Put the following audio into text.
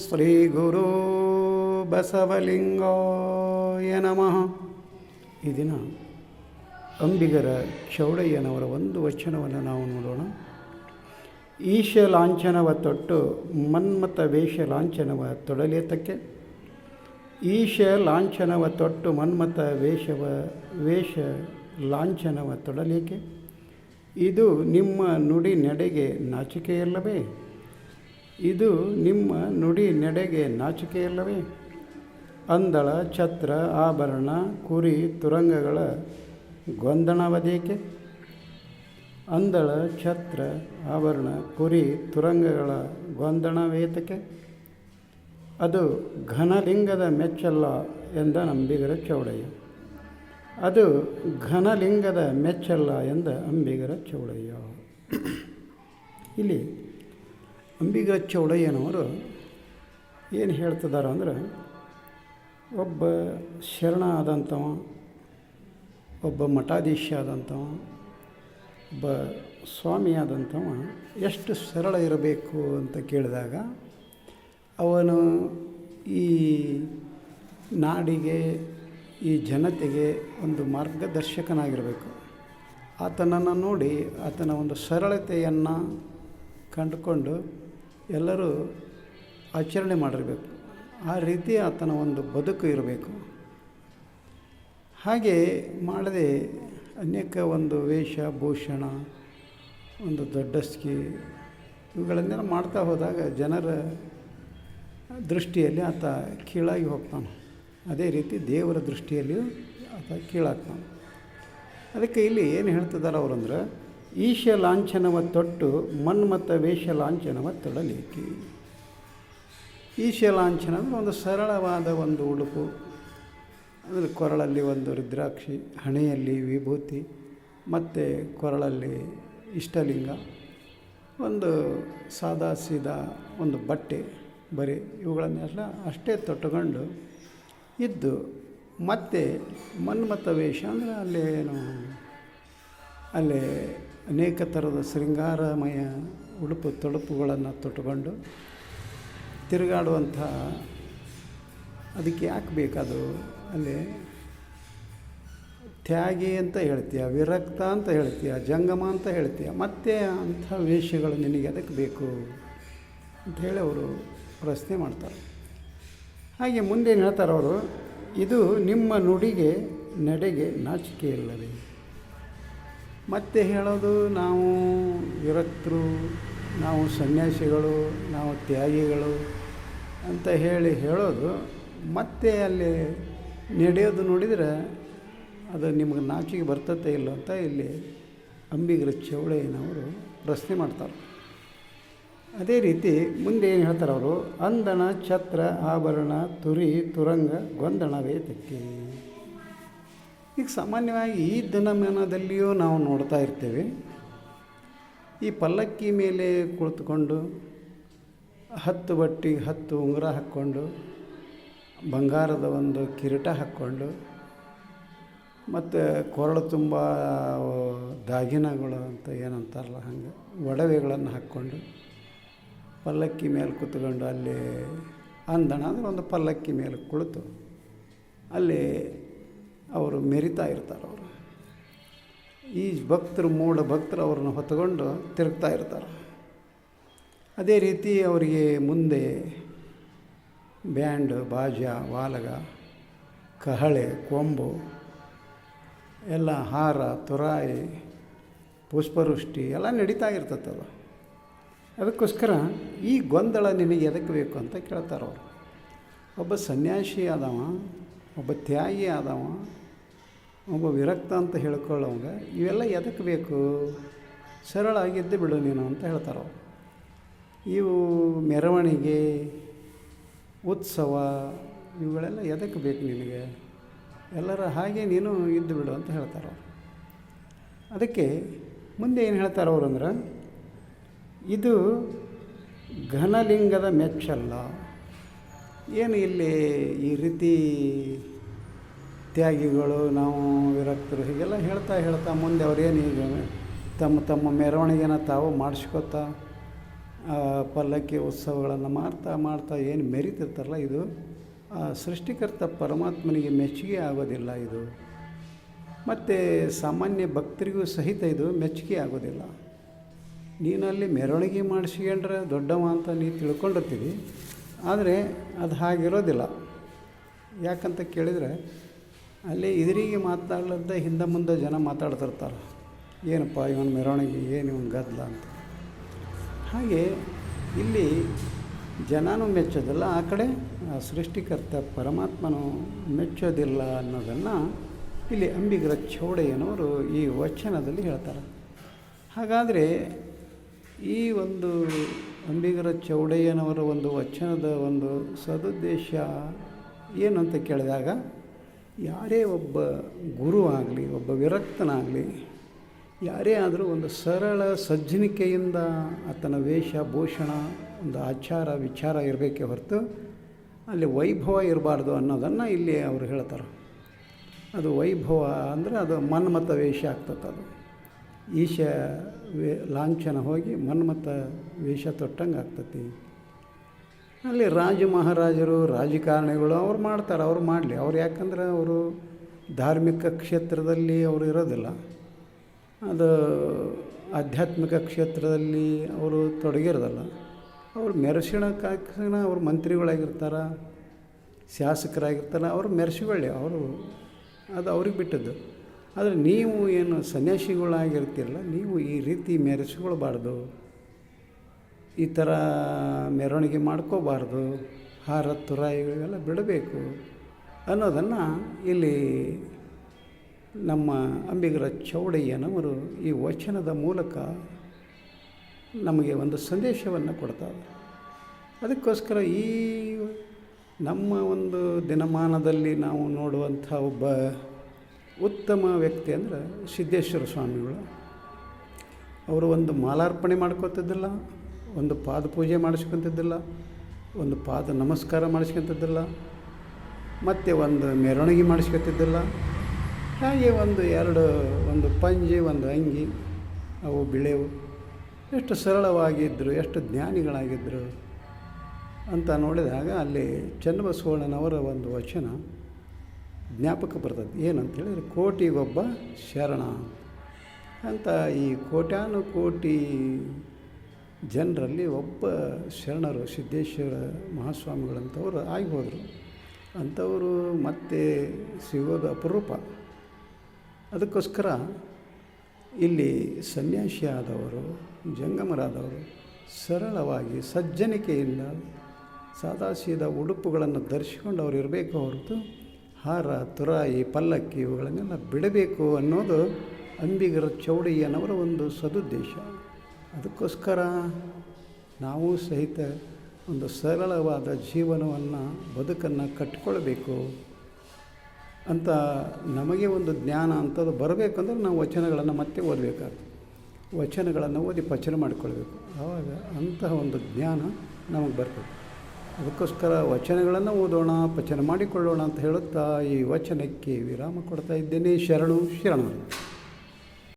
ಶ್ರೀ ಗುರು ಬಸವಲಿಂಗಾಯ ನಮಃ. ಈ ದಿನ ಅಂಬಿಗರ ಚೌಡಯ್ಯನವರ ಒಂದು ವಚನವನ್ನು ನಾವು ನೋಡೋಣ. ಈಶ ಲಾಂಛನವ ತೊಟ್ಟು ಮನ್ಮಥ ವೇಷ ಲಾಂಛನವ ತೊಡಲೇತಕ್ಕೆ. ಈಶ ಲಾಂಛನವ ತೊಟ್ಟು ಮನ್ಮಥ ವೇಷ ಲಾಂಛನವ ತೊಡಲೇಕೆ. ಇದು ನಿಮ್ಮ ನುಡಿ ನಡೆಗೆ ನಾಚಿಕೆಯಲ್ಲವೇ. ಇದು ನಿಮ್ಮ ನುಡಿ ನಡೆಗೆ ನಾಚಿಕೆಯಲ್ಲವೇ. ಅಂದಳ ಛತ್ರ ಆಭರಣ ಕುರಿ ತುರಂಗಗಳ ಗೊಂದಣವದೇಕೆ. ಅಂದಳ ಛತ್ರ ಆಭರಣ ಕುರಿ ತುರಂಗಗಳ ಗೊಂದಣವೇತಕ್ಕೆ. ಅದು ಘನಲಿಂಗದ ಮೆಚ್ಚಲ್ಲ ಎಂದ ಅಂಬಿಗರ ಚೌಡಯ್ಯ. ಅದು ಘನಲಿಂಗದ ಮೆಚ್ಚಲ್ಲ ಎಂದ ಅಂಬಿಗರ ಚೌಡಯ್ಯ. ಇಲ್ಲಿ ಅಂಬಿಗರ ಚೌಡಯ್ಯನವರು ಏನು ಹೇಳ್ತಿದ್ದಾರೆ ಅಂದರೆ, ಒಬ್ಬ ಶರಣ ಆದಂಥವ, ಒಬ್ಬ ಮಠಾಧೀಶ ಆದಂಥವ, ಒಬ್ಬ ಸ್ವಾಮಿ ಆದಂಥವ ಎಷ್ಟು ಸರಳ ಇರಬೇಕು ಅಂತ ಕೇಳಿದಾಗ, ಅವನು ಈ ನಾಡಿಗೆ ಈ ಜನತೆಗೆ ಒಂದು ಮಾರ್ಗದರ್ಶಕನಾಗಿರಬೇಕು. ಆತನನ್ನು ನೋಡಿ ಆತನ ಒಂದು ಸರಳತೆಯನ್ನು ಕಂಡುಕೊಂಡು ಎಲ್ಲರೂ ಆಚರಣೆ ಮಾಡಿರಬೇಕು. ಆ ರೀತಿ ಆತನ ಒಂದು ಬದುಕು ಇರಬೇಕು. ಹಾಗೆ ಮಾಡದೆ ಅನೇಕ ಒಂದು ವೇಷಭೂಷಣ, ಒಂದು ದೊಡ್ಡಸ್ಕಿ ಇವುಗಳನ್ನೆಲ್ಲ ಮಾಡ್ತಾ ಹೋದಾಗ ಜನರ ದೃಷ್ಟಿಯಲ್ಲಿ ಆತ ಕೀಳಾಗಿ ಹೋಗ್ತಾನೆ. ಅದೇ ರೀತಿ ದೇವರ ದೃಷ್ಟಿಯಲ್ಲಿಯೂ ಆತ ಕೀಳಾಗ್ತಾನೆ. ಅದಕ್ಕೆ ಇಲ್ಲಿ ಏನು ಹೇಳ್ತಿದ್ದಾರೆ ಅವರಂದ್ರೆ, ಈಶ ಲಾಂಛನವ ತೊಟ್ಟು ಮನ್ಮಥ ವೇಷ ಲಾಂಛನವ ತೊಡಲೇಕೆ. ಈಶ ಲಾಂಛನ ಅಂದರೆ ಒಂದು ಸರಳವಾದ ಒಂದು ಉಡುಪು, ಅಂದರೆ ಕೊರಳಲ್ಲಿ ಒಂದು ರುದ್ರಾಕ್ಷಿ, ಹಣೆಯಲ್ಲಿ ವಿಭೂತಿ, ಮತ್ತು ಕೊರಳಲ್ಲಿ ಇಷ್ಟಲಿಂಗ, ಒಂದು ಸಾದಾ ಸೀದಾ ಒಂದು ಬಟ್ಟೆ ಬರೀ ಇವುಗಳನ್ನೆಲ್ಲ ಅಷ್ಟೇ ತೊಟ್ಟುಕೊಂಡು ಇದ್ದು, ಮತ್ತು ಮನ್ಮಥ ವೇಷ ಅಂದರೆ ಅಲ್ಲೇ ಅನೇಕ ಥರದ ಶೃಂಗಾರಮಯ ಉಡುಪು ತೊಡುಪುಗಳನ್ನು ತೊಟ್ಟುಕೊಂಡು ತಿರುಗಾಡುವಂಥ, ಅದಕ್ಕೆ ಯಾಕೆ ಬೇಕದು, ಅಲ್ಲಿ ತ್ಯಾಗಿ ಅಂತ ಹೇಳ್ತೀಯ, ವಿರಕ್ತ ಅಂತ ಹೇಳ್ತೀಯ, ಜಂಗಮ ಅಂತ ಹೇಳ್ತೀಯ, ಮತ್ತು ಅಂಥ ವೇಷಗಳು ನಿನಗೆ ಅದಕ್ಕೆ ಬೇಕು ಅಂಥೇಳಿ ಅವರು ಪ್ರಶ್ನೆ ಮಾಡ್ತಾರೆ. ಹಾಗೆ ಮುಂದೇನು ಹೇಳ್ತಾರೆ ಅವರು, ಇದು ನಿಮ್ಮ ನುಡಿಗೆ ನಡೆಗೆ ನಾಚಿಕೆ ಇಲ್ಲವೇ. ಮತ್ತೆ ಹೇಳೋದು ನಾವು ವಿರಕ್ತರು, ನಾವು ಸನ್ಯಾಸಿಗಳು, ನಾವು ತ್ಯಾಗಿಗಳು ಅಂತ ಹೇಳೋದು, ಮತ್ತೆ ಅಲ್ಲಿ ನಡೆಯೋದು ನೋಡಿದರೆ ಅದು ನಿಮಗೆ ನಾಚಿಕೆ ಬರ್ತತೆ ಇಲ್ಲ ಅಂತ ಇಲ್ಲಿ ಅಂಬಿಗರ ಚೌಡಯ್ಯನವರು ಪ್ರಶ್ನೆ ಮಾಡ್ತಾರೆ. ಅದೇ ರೀತಿ ಮುಂದೆ ಏನು ಹೇಳ್ತಾರೆ ಅವರು, ಅಂದಣ ಛತ್ರ ಆಭರಣ ತುರಿ ತುರಂಗ ಗೊಂದಣವೇತಕ್ಕೆ. ಈಗ ಸಾಮಾನ್ಯವಾಗಿ ಈ ದಿನಮಾನದಲ್ಲಿಯೂ ನಾವು ನೋಡ್ತಾ ಇರ್ತೇವೆ, ಈ ಪಲ್ಲಕ್ಕಿ ಮೇಲೆ ಕುಳಿತುಕೊಂಡು 10 ಬಟ್ಟಿಗೆ 10 ಉಂಗುರ ಹಾಕ್ಕೊಂಡು, ಬಂಗಾರದ ಒಂದು ಕಿರೀಟ ಹಾಕ್ಕೊಂಡು, ಮತ್ತು ಕೊರಳು ತುಂಬ ದಾಗಿನಗಳು ಅಂತ ಏನಂತಾರಲ್ಲ ಹಂಗೆ ಒಡವೆಗಳನ್ನು ಹಾಕ್ಕೊಂಡು ಪಲ್ಲಕ್ಕಿ ಮೇಲೆ ಕೂತ್ಕೊಂಡು, ಅಲ್ಲಿ ಅಂದಣ ಅಂದರೆ ಒಂದು ಪಲ್ಲಕ್ಕಿ ಮೇಲೆ ಕುಳಿತು ಅಲ್ಲಿ ಅವರು ಮೆರಿತಾ ಇರ್ತಾರೆ. ಅವರು ಈ ಭಕ್ತರು, ಮೂಢ ಭಕ್ತರು ಅವ್ರನ್ನ ಹೊತ್ಕೊಂಡು ತಿರುಗ್ತಾ ಇರ್ತಾರೆ. ಅದೇ ರೀತಿ ಅವರಿಗೆ ಮುಂದೆ ಬ್ಯಾಂಡ್, ಬಾಜಾ, ವಾಲಗ, ಕಹಳೆ, ಕೊಂಬು ಎಲ್ಲ, ಹಾರ, ತುರಾಯಿ, ಪುಷ್ಪವೃಷ್ಟಿ ಎಲ್ಲ ನಡೀತಾ ಇರ್ತದಲ್ಲ. ಅದಕ್ಕೋಸ್ಕರ ಈ ಗೊಂದಲ ನಿನಗೆ ಎದಕ್ಕೆ ಬೇಕು ಅಂತ ಕೇಳ್ತಾರೆ ಅವರು. ಒಬ್ಬ ಸನ್ಯಾಸಿ ಆದವ, ಒಬ್ಬ ತ್ಯಾಗಿ ಆದವ, ಒಬ್ಬ ವಿರಕ್ತ ಅಂತ ಹೇಳ್ಕೊಳ್ಳೋಂಗೆ ಇವೆಲ್ಲ ಎದಕ್ಕೆ ಬೇಕು, ಸರಳಾಗಿದ್ದು ಬಿಡು ನೀನು ಅಂತ ಹೇಳ್ತಾರೆ ಅವರು. ಇವು ಮೆರವಣಿಗೆ, ಉತ್ಸವ ಇವುಗಳೆಲ್ಲ ಎದಕ್ಕೆ ಬೇಕು ನಿನಗೆ, ಎಲ್ಲರ ಹಾಗೆ ನೀನು ಇದ್ದು ಬಿಡು ಅಂತ ಹೇಳ್ತಾರೆ ಅವರು. ಅದಕ್ಕೆ ಮುಂದೆ ಏನು ಹೇಳ್ತಾರೆ ಅವರು ಅಂದ್ರೆ, ಇದು ಘನಲಿಂಗದ ಮೆಚ್ಚಲ್ಲ. ಏನು ಇಲ್ಲಿ ಈ ರೀತಿ ತ್ಯಾಗಿಗಳು, ನಾವು ವಿರಕ್ತರು ಹೀಗೆಲ್ಲ ಹೇಳ್ತಾ ಮುಂದೆ ಅವರೇನು ಈಗ ತಮ್ಮ ಮೆರವಣಿಗೆನ ತಾವು ಮಾಡಿಸ್ಕೊತಾ ಪಲ್ಲಕ್ಕಿ ಉತ್ಸವಗಳನ್ನು ಮಾಡ್ತಾ ಏನು ಮೆರೀತಿರ್ತಾರಲ್ಲ, ಇದು ಆ ಸೃಷ್ಟಿಕರ್ತ ಪರಮಾತ್ಮನಿಗೆ ಮೆಚ್ಚುಗೆ ಆಗೋದಿಲ್ಲ. ಇದು ಮತ್ತು ಸಾಮಾನ್ಯ ಭಕ್ತರಿಗೂ ಸಹಿತ ಇದು ಮೆಚ್ಚುಗೆ ಆಗೋದಿಲ್ಲ. ನೀನಲ್ಲಿ ಮೆರವಣಿಗೆ ಮಾಡಿಸ್ಕೊಂಡ್ರೆ ದೊಡ್ಡವ ಅಂತ ನೀ ತಿಳ್ಕೊಂಡಿರ್ತೀವಿ, ಆದರೆ ಅದು ಹಾಗಿರೋದಿಲ್ಲ. ಯಾಕಂತ ಕೇಳಿದರೆ ಅಲ್ಲಿ ಎದುರಿಗೆ ಮಾತನಾಡ್ಲಂತ ಹಿಂದೆ ಮುಂದೆ ಜನ ಮಾತಾಡ್ತಿರ್ತಾರೆ, ಏನಪ್ಪ ಇವನ ಮೆರವಣಿಗೆ, ಏನು ಇವನು ಗದ್ದಲ ಅಂತ. ಹಾಗೆ ಇಲ್ಲಿ ಜನನೂ ಮೆಚ್ಚೋದಿಲ್ಲ, ಆ ಕಡೆ ಸೃಷ್ಟಿಕರ್ತ ಪರಮಾತ್ಮನು ಮೆಚ್ಚೋದಿಲ್ಲ ಅನ್ನೋದನ್ನು ಇಲ್ಲಿ ಅಂಬಿಗರ ಚೌಡಯ್ಯನವರು ಈ ವಚನದಲ್ಲಿ ಹೇಳ್ತಾರೆ. ಹಾಗಾದರೆ ಈ ಒಂದು ಅಂಬಿಗರ ಚೌಡಯ್ಯನವರ ಒಂದು ವಚನದ ಒಂದು ಸದುದ್ದೇಶ ಏನು ಅಂತ ಕೇಳಿದಾಗ, ಯಾರೇ ಒಬ್ಬ ಗುರು ಆಗಲಿ, ಒಬ್ಬ ವಿರಕ್ತನಾಗಲಿ, ಯಾರೇ ಆದರೂ ಒಂದು ಸರಳ ಸಜ್ಜನಿಕೆಯಿಂದ ಆತನ ವೇಷಭೂಷಣ, ಒಂದು ಆಚಾರ ವಿಚಾರ ಇರಬೇಕೇ ಹೊರತು ಅಲ್ಲಿ ವೈಭವ ಇರಬಾರ್ದು ಅನ್ನೋದನ್ನು ಇಲ್ಲಿ ಅವರು ಹೇಳ್ತಾರೆ. ಅದು ವೈಭವ ಅಂದರೆ ಅದು ಮನ್ಮಥ ವೇಷ ಆಗ್ತದೆ. ಅದು ಈಶ ಲಾಂಛನ ಹೋಗಿ ಮನ್ಮಥ ವೇಷ ತೊಟ್ಟಂಗೆ ಆಗ್ತತಿ. ಅಲ್ಲಿ ರಾಜ ಮಹಾರಾಜರು, ರಾಜಕಾರಣಿಗಳು ಅವ್ರು ಮಾಡ್ತಾರೆ, ಅವ್ರು ಮಾಡಲಿ. ಅವ್ರು ಯಾಕಂದರೆ ಅವರು ಧಾರ್ಮಿಕ ಕ್ಷೇತ್ರದಲ್ಲಿ ಅವರು ಇರೋದಿಲ್ಲ, ಅದು ಆಧ್ಯಾತ್ಮಿಕ ಕ್ಷೇತ್ರದಲ್ಲಿ ಅವರು ತೊಡಗಿರೋದಲ್ಲ. ಅವ್ರು ಮೆರೆಸಿಣಕ್ಕಾಗಿ ಅವ್ರು ಮಂತ್ರಿಗಳಾಗಿರ್ತಾರೆ, ಶಾಸಕರಾಗಿರ್ತಾರೆ, ಅವರು ಮೆರೆಸಿಕೊಳ್ಳಿ, ಅವರು ಅದು ಅವ್ರಿಗೆ ಬಿಟ್ಟದ್ದು. ಆದರೆ ನೀವು ಏನು ಸನ್ಯಾಸಿಗಳಾಗಿರ್ತೀರಲ್ಲ, ನೀವು ಈ ರೀತಿ ಮೆರೆಸಿಕೊಳ್ಬಾರ್ದು, ಈ ಥರ ಮೆರವಣಿಗೆ ಮಾಡ್ಕೋಬಾರ್ದು, ಹಾರ ತುರಾಯಿಗಳೆಲ್ಲ ಬಿಡಬೇಕು ಅನ್ನೋದನ್ನು ಇಲ್ಲಿ ನಮ್ಮ ಅಂಬಿಗರ ಚೌಡಯ್ಯನವರು ಈ ವಚನದ ಮೂಲಕ ನಮಗೆ ಒಂದು ಸಂದೇಶವನ್ನು ಕೊಡ್ತಾರೆ. ಅದಕ್ಕೋಸ್ಕರ ಈ ನಮ್ಮ ಒಂದು ದಿನಮಾನದಲ್ಲಿ ನಾವು ನೋಡುವಂಥ ಒಬ್ಬ ಉತ್ತಮ ವ್ಯಕ್ತಿ ಅಂದರೆ ಸಿದ್ದೇಶ್ವರ ಸ್ವಾಮಿಗಳು. ಅವರು ಒಂದು ಮಾಲಾರ್ಪಣೆ ಮಾಡ್ಕೊತಿದ್ದಿಲ್ಲ, ಒಂದು ಪಾದ ಪೂಜೆ ಮಾಡಿಸ್ಕೊತಿದ್ದಿಲ್ಲ, ಒಂದು ಪಾದ ನಮಸ್ಕಾರ ಮಾಡಿಸ್ಕೊತಿದ್ದಿಲ್ಲ, ಮತ್ತು ಒಂದು ಮೆರವಣಿಗೆ ಮಾಡಿಸ್ಕೊತಿದ್ದಿಲ್ಲ. ಹಾಗೆ ಒಂದು ಪಂಜೆ, ಒಂದು ಅಂಗಿ, ಅವು ಬಿಳೆವು, ಎಷ್ಟು ಸರಳವಾಗಿದ್ದರು, ಎಷ್ಟು ಜ್ಞಾನಿಗಳಾಗಿದ್ದರು ಅಂತ ನೋಡಿದಾಗ ಅಲ್ಲಿ ಚನ್ನಬಸವಣ್ಣನವರ ಒಂದು ವಚನ ಜ್ಞಾಪಕ ಬರ್ತದೆ. ಏನಂತೇಳಿದರೆ, ಕೋಟಿಗೊಬ್ಬ ಶರಣ ಅಂತ. ಈ ಕೋಟ್ಯಾನುಕೋಟಿ ಜನರಲ್ಲಿ ಒಬ್ಬ ಶರಣರು ಸಿದ್ದೇಶ್ವರ ಮಹಾಸ್ವಾಮಿಗಳಂಥವ್ರು ಆಗಿ ಹೋದರು. ಅಂಥವರು ಮತ್ತೆ ಸಿಗೋದು ಅಪರೂಪ. ಅದಕ್ಕೋಸ್ಕರ ಇಲ್ಲಿ ಸನ್ಯಾಸಿ ಆದವರು, ಜಂಗಮರಾದವರು ಸರಳವಾಗಿ ಸಜ್ಜನಿಕೆಯಿಂದ ಸಾದಾಸೀದಾ ಉಡುಪುಗಳನ್ನು ಧರಿಸಿಕೊಂಡು ಅವ್ರು ಇರಬೇಕು ಹೊರತು ಹಾರ ತುರಾಯಿ ಪಲ್ಲಕ್ಕಿ ಇವುಗಳನ್ನೆಲ್ಲ ಬಿಡಬೇಕು ಅನ್ನೋದು ಅಂಬಿಗರ ಚೌಡಯ್ಯನವರ ಒಂದು ಸದುದ್ದೇಶ. ಅದಕ್ಕೋಸ್ಕರ ನಾವು ಸಹಿತ ಒಂದು ಸರಳವಾದ ಜೀವನವನ್ನು, ಬದುಕನ್ನು ಕಟ್ಟಿಕೊಳ್ಬೇಕು ಅಂತ ನಮಗೆ ಒಂದು ಜ್ಞಾನ ಅಂಥದ್ದು ಬರಬೇಕಂದ್ರೆ ನಾವು ವಚನಗಳನ್ನು ಮತ್ತೆ ಓದಬೇಕಾಗ್ತದೆ. ವಚನಗಳನ್ನು ಓದಿ ಪಚನ ಮಾಡಿಕೊಳ್ಬೇಕು. ಆವಾಗ ಅಂತಹ ಒಂದು ಜ್ಞಾನ ನಮಗೆ ಬರ್ತದೆ. ಅದಕ್ಕೋಸ್ಕರ ವಚನಗಳನ್ನು ಓದೋಣ, ಪಚನ ಮಾಡಿಕೊಳ್ಳೋಣ ಅಂತ ಹೇಳುತ್ತಾ ಈ ವಚನಕ್ಕೆ ವಿರಾಮ ಕೊಡ್ತಾ ಇದ್ದೇನೆ. ಶರಣು ಶರಣರು.